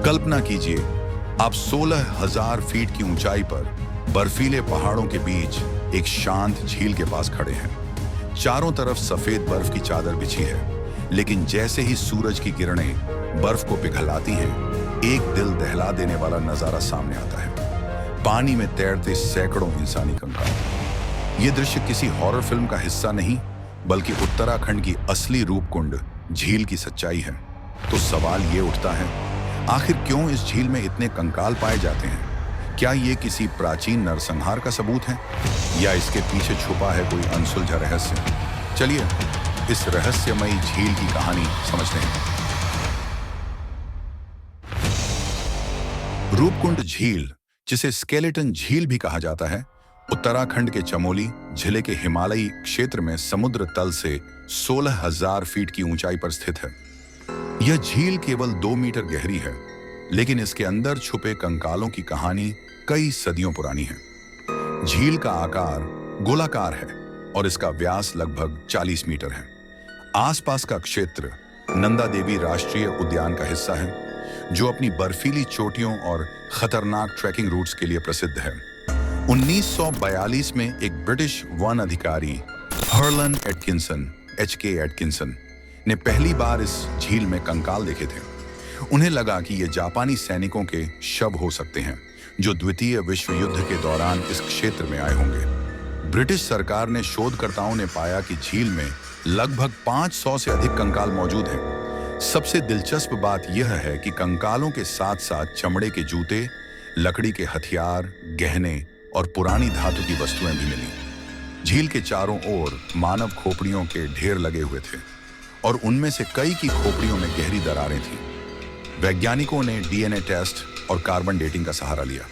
कल्पना कीजिए, आप 16,000 फीट की ऊंचाई पर बर्फीले पहाड़ों के बीच एक शांत झील के पास खड़े हैं। चारों तरफ सफेद बर्फ की चादर बिछी है, लेकिन जैसे ही सूरज की किरणें बर्फ को पिघलाती हैं, एक दिल दहला देने वाला नजारा सामने आता है। पानी में तैरते सैकड़ों इंसानी कंकाल। ये दृश्य किसी हॉरर फिल्म का हिस्सा नहीं, बल्कि उत्तराखंड की असली रूपकुंड झील की सच्चाई है। तो सवाल ये उठता है, आखिर क्यों इस झील में इतने कंकाल पाए जाते हैं? क्या ये किसी प्राचीन नरसंहार का सबूत है, या इसके पीछे छुपा है कोई अनसुलझा रहस्य? चलिए इस रहस्यमयी झील की कहानी समझते हैं। रूपकुंड झील, जिसे स्केलेटन झील भी कहा जाता है, उत्तराखंड के चमोली जिले के हिमालयी क्षेत्र में समुद्र तल से 16,000 फीट की ऊंचाई पर स्थित है। यह झील केवल 2 मीटर गहरी है, लेकिन इसके अंदर छुपे कंकालों की कहानी कई सदियों पुरानी है। झील का आकार गोलाकार है और इसका व्यास लगभग 40 मीटर है। आसपास का क्षेत्र नंदा देवी राष्ट्रीय उद्यान का हिस्सा है, जो अपनी बर्फीली चोटियों और खतरनाक ट्रैकिंग रूट्स के लिए प्रसिद्ध है। 1942 में एक ब्रिटिश वन अधिकारी हर्लन एटकिंसन (H.K. एटकिंसन) ने पहली बार इस झील में कंकाल देखे थे। उन्हें लगा कि ये जापानी सैनिकों के शव हो सकते हैं, जो द्वितीय विश्व युद्ध के दौरान इस क्षेत्र में आए होंगे। ब्रिटिश सरकार ने शोधकर्ताओं ने पाया कि झील में लगभग 500 से अधिक कंकाल मौजूद हैं। सबसे दिलचस्प बात यह है कि कंकालों के साथ साथ चमड़े के जूते, लकड़ी के हथियार, गहने और पुरानी धातु की वस्तुएं भी मिली। झील के चारों ओर मानव खोपड़ियों के ढेर लगे हुए थे और उनमें से कई की खोपड़ियों में गहरी दरारें थीं। वैज्ञानिकों ने डीएनए टेस्ट और कार्बन डेटिंग का सहारा लिया।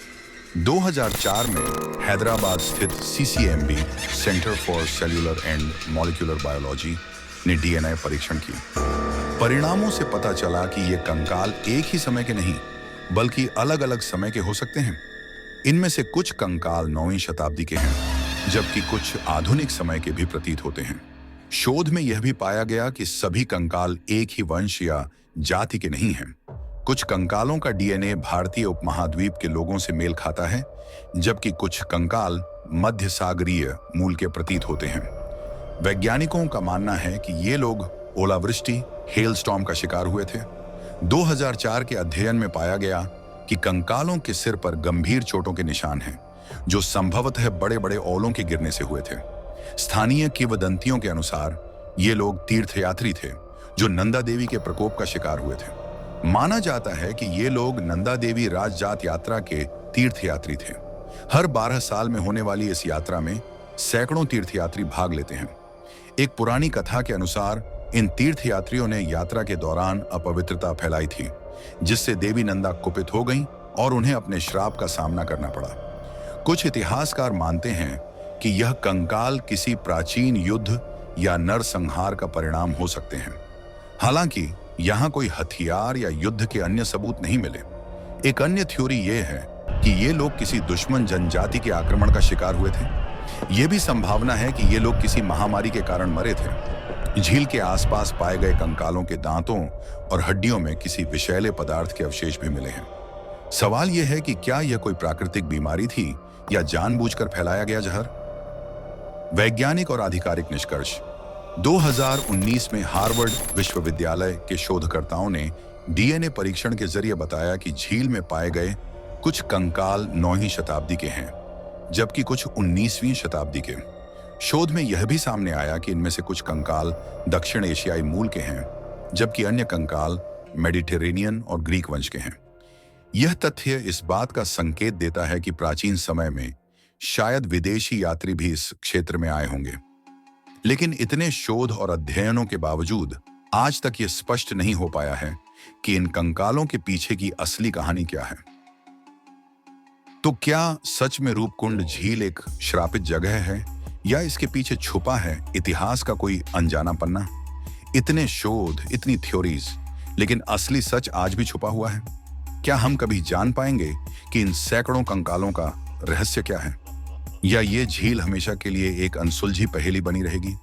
2004 में हैदराबाद स्थित CCMB centre for cellular and molecular biology ने डीएनए परीक्षण किया। परिणामों से पता चला कि ये कंकाल एक ही समय के नहीं, बल्कि अलग अलग समय के हो सकते हैं। इनमें से कुछ कंकाल 9वीं शताब्दी के हैं, जबकि कुछ आधुनिक समय के भी प्रतीत होते हैं। शोध में यह भी पाया गया कि सभी कंकाल एक ही वंश या जाति के नहीं हैं। कुछ कंकालों का डीएनए भारतीय उपमहाद्वीप के लोगों से मेल खाता है, जबकि कुछ कंकाल मध्य सागरीय मूल के प्रतीत होते हैं। वैज्ञानिकों का मानना है कि ये लोग ओलावृष्टि, हेलस्टॉर्म का शिकार हुए थे। 2004 के अध्ययन में पाया गया कि कंकालों के सिर पर गंभीर चोटों के निशान हैं, जो संभवतः बड़े बड़े ओलों के गिरने से हुए थे। स्थानीय किंवदंतियों के अनुसार ये लोग तीर्थयात्री थे, जो नंदा देवी के प्रकोप का शिकार हुए थे। माना जाता है कि ये लोग नंदा देवी राजजात यात्रा के तीर्थयात्री थे। हर 12 साल में होने वाली इस यात्रा में सैकड़ों तीर्थयात्री भाग लेते हैं। एक पुरानी कथा के अनुसार इन तीर्थयात्रियों ने यात्रा के दौरान अपवित्रता फैलाई थी, जिससे देवी नंदा कुपित हो गईं और उन्हें अपने श्राप का सामना करना पड़ा। कुछ इतिहासकार मानते हैं कि यह कंकाल किसी प्राचीन युद्ध या नरसंहार का परिणाम हो सकते हैं। हालांकि यहाँ कोई हथियार या युद्ध के अन्य सबूत नहीं मिले। एक अन्य थ्योरी ये है कि ये लोग किसी दुश्मन जनजाति के आक्रमण का शिकार हुए थे। यह भी संभावना है कि ये लोग किसी महामारी के कारण मरे थे। झील के आसपास पाए गए कंकालों के दांतों और हड्डियों में किसी विषैले पदार्थ के अवशेष भी मिले हैं। सवाल यह है कि क्या यह कोई प्राकृतिक बीमारी थी या जानबूझकर फैलाया गया जहर? वैज्ञानिक और आधिकारिक निष्कर्ष। 2019 में हार्वर्ड विश्वविद्यालय के शोधकर्ताओं ने डीएनए परीक्षण के जरिए बताया कि झील में पाए गए कुछ कंकाल 9वीं शताब्दी के हैं, जबकि कुछ 19वीं शताब्दी के। शोध में यह भी सामने आया कि इनमें से कुछ कंकाल दक्षिण एशियाई मूल के हैं, जबकि अन्य कंकाल मेडिटेरेनियन और ग्रीक वंश के हैं। यह तथ्य इस बात का संकेत देता है कि प्राचीन समय में शायद विदेशी यात्री भी इस क्षेत्र में आए होंगे। लेकिन इतने शोध और अध्ययनों के बावजूद आज तक यह स्पष्ट नहीं हो पाया है कि इन कंकालों के पीछे की असली कहानी क्या है। तो क्या सच में रूपकुंड झील एक श्रापित जगह है, या इसके पीछे छुपा है इतिहास का कोई अनजाना पन्ना? इतने शोध, इतनी थ्योरीज, लेकिन असली सच आज भी छुपा हुआ है। क्या हम कभी जान पाएंगे कि इन सैकड़ों कंकालों का रहस्य क्या है, या ये झील हमेशा के लिए एक अनसुलझी पहेली बनी रहेगी?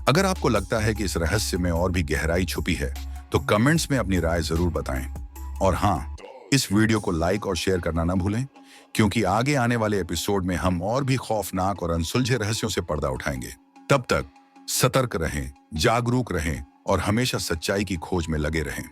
अगर आपको लगता है कि इस रहस्य में और भी गहराई छुपी है, तो कमेंट्स में अपनी राय जरूर बताएं। और हाँ, इस वीडियो को लाइक और शेयर करना ना भूलें, क्योंकि आगे आने वाले एपिसोड में हम और भी खौफनाक और अनसुलझे रहस्यों से पर्दा उठाएंगे। तब तक सतर्क रहें, जागरूक रहें और हमेशा सच्चाई की खोज में लगे रहें।